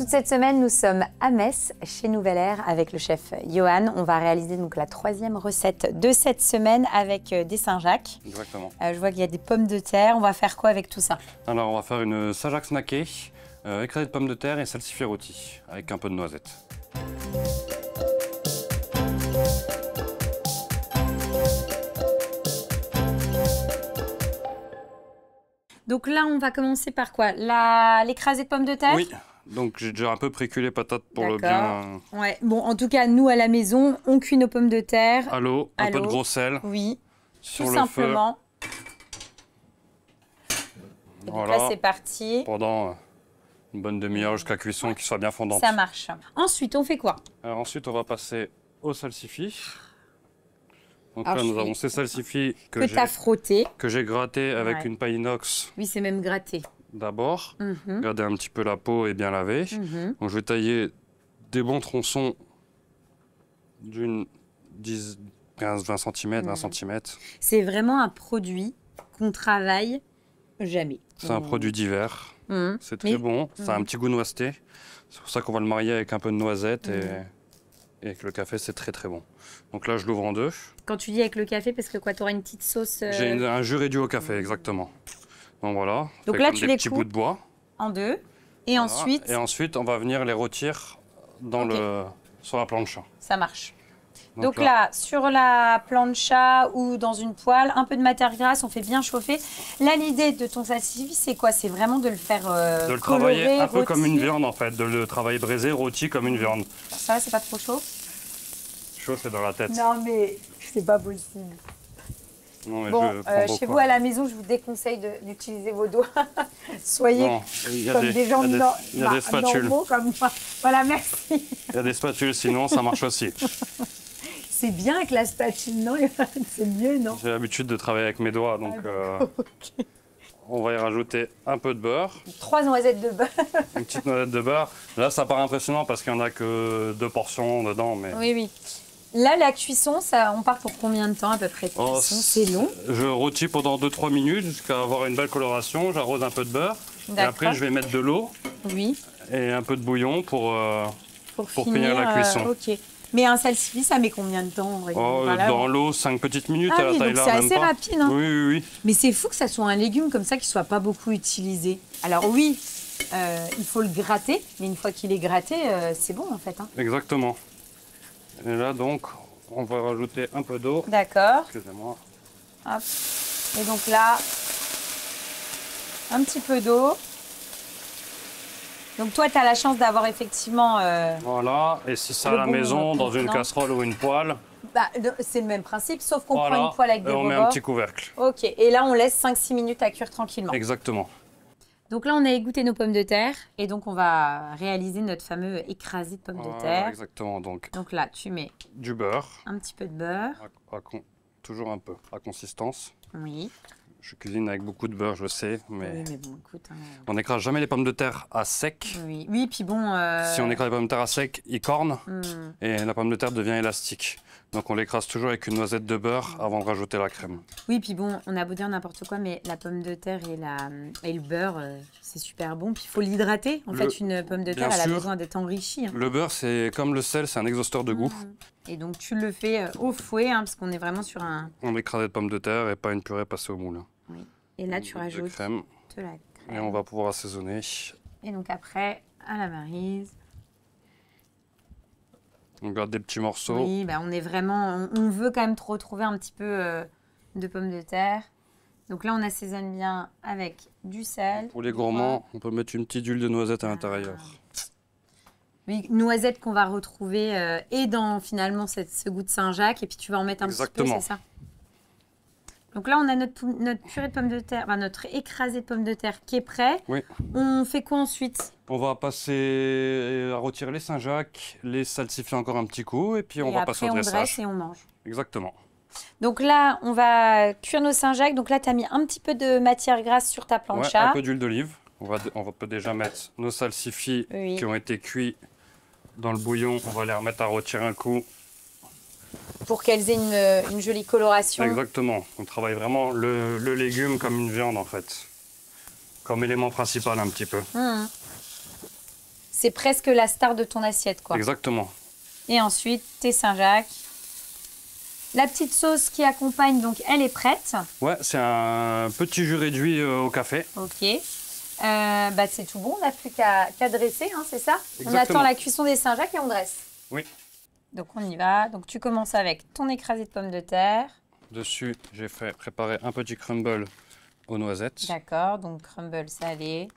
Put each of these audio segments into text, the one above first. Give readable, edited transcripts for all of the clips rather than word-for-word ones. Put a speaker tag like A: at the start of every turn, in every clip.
A: toute cette semaine, nous sommes à Metz, chez Nouvelle Air, avec le chef Johan. On va réaliser donc la 3e recette de cette semaine avec des Saint-Jacques.
B: Exactement.
A: Je vois qu'il y a des pommes de terre. On va faire quoi avec tout ça?
B: Alors, on va faire une Saint-Jacques snackée, écrasée de pommes de terre et salsifis rôti, avec un peu de noisettes.
A: Donc là, on va commencer par quoi? L'écrasée de pommes de terre?
B: Oui, donc j'ai déjà un peu précuit les patates pour le bien...
A: Ouais. Bon, en tout cas, nous, à la maison, on cuit nos pommes de terre.
B: À l'eau, un peu de gros sel.
A: Oui,
B: sur
A: tout
B: le
A: simplement. Donc
B: voilà.
A: là, c'est parti.
B: Pendant une bonne demi-heure jusqu'à cuisson, qu'il soit bien fondante.
A: Ça marche. Ensuite, on fait quoi?
B: Alors ensuite, on va passer au salsifis. Donc
A: Alors,
B: là, nous avons ces salsifis
A: que tu as frotté.
B: que j'ai grattés avec une paille inox.
A: Oui, c'est même gratté.
B: D'abord, garder un petit peu la peau et bien laver. Donc je vais tailler des bons tronçons d'une 10, 15, 20 cm, 20 cm.
A: C'est vraiment un produit qu'on travaille jamais.
B: C'est un produit d'hiver. C'est très bon. Ça a un petit goût noiseté. C'est pour ça qu'on va le marier avec un peu de noisette et avec le café, c'est très très bon. Donc là, je l'ouvre en deux.
A: Quand tu dis avec le café, parce que quoi, tu auras une petite sauce...
B: J'ai un jus réduit au café, exactement. Donc voilà.
A: Donc là, tu les
B: petits bouts de bois.
A: En deux. Et
B: Voilà.
A: ensuite...
B: Et ensuite, on va venir les rôtir sur la plancha.
A: Ça marche. Donc là, sur la plancha ou dans une poêle, un peu de matière grasse, on fait bien chauffer. Là, l'idée de ton salsifis, c'est quoi? C'est vraiment de le faire
B: de le
A: colorer,
B: travailler un peu
A: rôti.
B: comme une viande, en fait. De le travailler braisé, rôti comme une viande.
A: Ça, c'est pas trop chaud?
B: Chaud, c'est dans la tête.
A: Non, mais c'est pas possible.
B: Non, mais
A: Bon, chez vous à la maison, je vous déconseille d'utiliser vos doigts. Soyez comme des gens normaux comme moi. Voilà, merci.
B: Il y a des spatules, sinon ça marche aussi.
A: C'est bien avec la spatule, non? C'est mieux, non?
B: J'ai l'habitude de travailler avec mes doigts, donc on va y rajouter un peu de beurre.
A: 3 noisettes de beurre.
B: Une petite noisette de beurre. Là, ça paraît impressionnant parce qu'il n'y en a que 2 portions dedans. Mais...
A: Oui, oui. Là, la cuisson, on part pour combien de temps à peu près de cuisson? C'est long?
B: Je rôtis pendant 2-3 minutes jusqu'à avoir une belle coloration. J'arrose un peu de beurre. Et après, je vais mettre de l'eau.
A: Oui.
B: Et un peu de bouillon pour finir la cuisson.
A: Ok. Mais un salsifis, ça met combien de temps?
B: Dans l'eau, 5 petites minutes à la taille là.
A: C'est assez rapide. Hein.
B: Oui, oui, oui.
A: Mais c'est fou que ça soit un légume comme ça qui ne soit pas beaucoup utilisé. Alors oui, il faut le gratter. Mais une fois qu'il est gratté, c'est bon en fait. Hein.
B: Exactement. Et là, donc, on va rajouter un peu d'eau.
A: D'accord.
B: Excusez-moi.
A: Hop. Et donc là, un petit peu d'eau. Donc toi, tu as la chance d'avoir effectivement...
B: voilà. Et si c'est à la maison, dans une casserole ou une poêle...
A: Bah, c'est le même principe, sauf qu'on prend une poêle avec des
B: rebords. On met un petit couvercle.
A: Ok. Et là, on laisse 5-6 minutes à cuire tranquillement.
B: Exactement.
A: Donc là, on a égoutté nos pommes de terre et donc on va réaliser notre fameux écrasé de pommes de terre.
B: Exactement. Donc
A: là, tu mets
B: du beurre.
A: Un petit peu de beurre.
B: Toujours un peu, à consistance.
A: Oui.
B: Je cuisine avec beaucoup de beurre, je sais, mais...
A: Oui, mais bon, écoute...
B: On n'écrase jamais les pommes de terre à sec.
A: Oui, oui, puis bon...
B: Si on écrase les pommes de terre à sec, ils cornent et la pomme de terre devient élastique. Donc on l'écrase toujours avec une noisette de beurre avant de rajouter la crème.
A: Oui, puis bon, on a beau dire n'importe quoi, mais la pomme de terre et le beurre, c'est super bon. Puis il faut l'hydrater. En fait, une pomme de terre, elle a besoin d'être enrichie. Hein.
B: Le beurre, c'est comme le sel, c'est un exhausteur de goût.
A: Et donc tu le fais au fouet, hein, parce qu'on est vraiment sur un...
B: On écrase de pommes de terre et pas une purée passée au moule.
A: Oui. Et là, tu rajoutes
B: de la crème. Et on va pouvoir assaisonner.
A: Et donc après, à la maryse.
B: On garde des petits morceaux.
A: Oui, bah on est vraiment... On veut quand même retrouver un petit peu de pommes de terre. Donc là, on assaisonne bien avec du sel.
B: Pour les gourmands, on peut mettre une petite huile de noisette à l'intérieur.
A: Oui, noisette qu'on va retrouver et dans finalement ce goût de Saint-Jacques. Et puis tu vas en mettre un petit peu, c'est ça? Donc là, on a notre purée de pommes de terre, notre écrasé de pommes de terre qui est prêt.
B: Oui.
A: On fait quoi ensuite?
B: On va passer à retirer les Saint-Jacques, les salsifier encore un petit coup et puis on va passer au dressage.
A: On dresse et on mange.
B: Exactement.
A: Donc là, on va cuire nos Saint-Jacques. Donc là, tu as mis un petit peu de matière grasse sur ta plancha.
B: Ouais, un peu d'huile d'olive. On peut déjà mettre nos salsifis qui ont été cuits dans le bouillon. On va les remettre à rôtir un coup.
A: Pour qu'elles aient une jolie coloration.
B: Exactement. On travaille vraiment le légume comme une viande en fait. Comme élément principal un petit peu.
A: c'est presque la star de ton assiette, quoi.
B: Exactement.
A: Et ensuite, tes Saint-Jacques. La petite sauce qui accompagne, donc, elle est prête.
B: Ouais, c'est un petit jus réduit au café.
A: Ok. Bah, c'est tout bon, on n'a plus qu'à dresser, hein, c'est ça?
B: Exactement.
A: On attend la cuisson des Saint-Jacques et on dresse.
B: Oui.
A: Donc, on y va. Donc, tu commences avec ton écrasé de pommes de terre.
B: Dessus, j'ai fait préparer un petit crumble aux noisettes.
A: D'accord, donc crumble salé.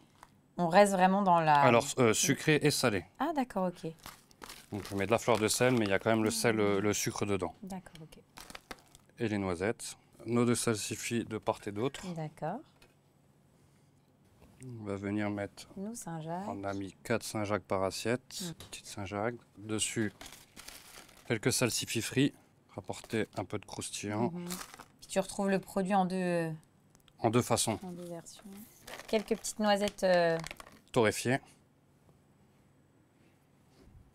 A: On reste vraiment dans la...
B: Alors, sucré et salé.
A: Ah, d'accord, ok.
B: Donc, je mets de la fleur de sel, mais il y a quand même le sel, le sucre dedans.
A: D'accord, ok.
B: Et les noisettes. Nos deux salsifis de part et d'autre.
A: D'accord.
B: On va venir mettre...
A: Nous, Saint-Jacques.
B: On a mis 4 Saint-Jacques par assiette. Petite Saint-Jacques. Dessus, quelques salsifis frits. Rapporter un peu de croustillant.
A: Puis tu retrouves le produit en deux...
B: En deux façons.
A: En deux versions. Quelques petites noisettes...
B: Torréfiées.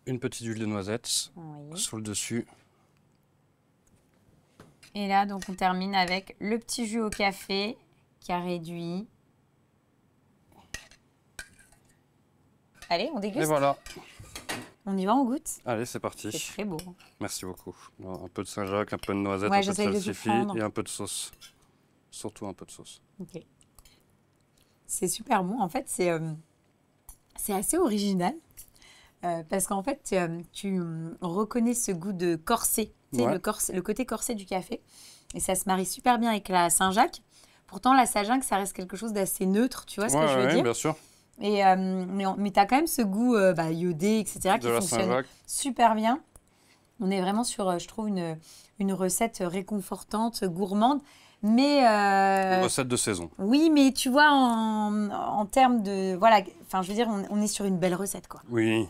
B: Une petite huile de noisette
A: Oui.
B: sur le dessus.
A: Et là, donc, on termine avec le petit jus au café qui a réduit. Allez, on déguste.
B: Et voilà.
A: On y va, on goûte.
B: Allez, c'est parti.
A: C'est très beau.
B: Merci beaucoup. Un peu de Saint-Jacques, un peu de noisette,
A: Ouais,
B: un peu de salsifis
A: prendre.
B: et un peu de sauce. Surtout un peu de sauce.
A: Ok. C'est super bon. En fait, c'est assez original. Parce qu'en fait, tu reconnais ce goût de corset, tu sais,
B: Ouais.
A: le côté corset du café. Et ça se marie super bien avec la Saint-Jacques. Pourtant, la Saint-Jacques, ça reste quelque chose d'assez neutre, tu vois ce que je veux dire?
B: Bien sûr.
A: Et, mais tu as quand même ce goût iodé, etc., qui fonctionne super bien. On est vraiment sur, je trouve, une recette réconfortante, gourmande. Mais
B: Une recette de saison.
A: Oui, mais tu vois, en termes de... Voilà, enfin, je veux dire, on est sur une belle recette, quoi.
B: Oui.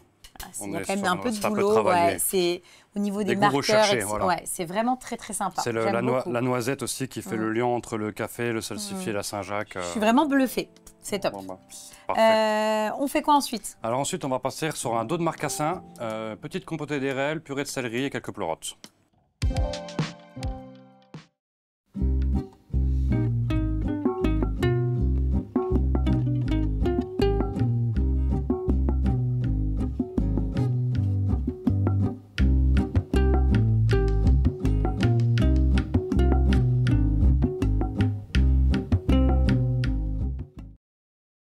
A: Il y a quand même un peu de boulot. Ouais, c'est au niveau des marqueurs.
B: Recherchés, voilà.
A: Ouais, c'est vraiment très, très sympa.
B: C'est la noisette aussi qui fait le lien entre le café, le salsifis et la Saint-Jacques.
A: Je suis vraiment bluffée. C'est top.
B: Bon, bah, parfait.
A: On fait quoi ensuite?
B: Alors ensuite, on va passer sur un dos de marcassin, petite compotée d'érelles, purée de céleri et quelques pleurotes.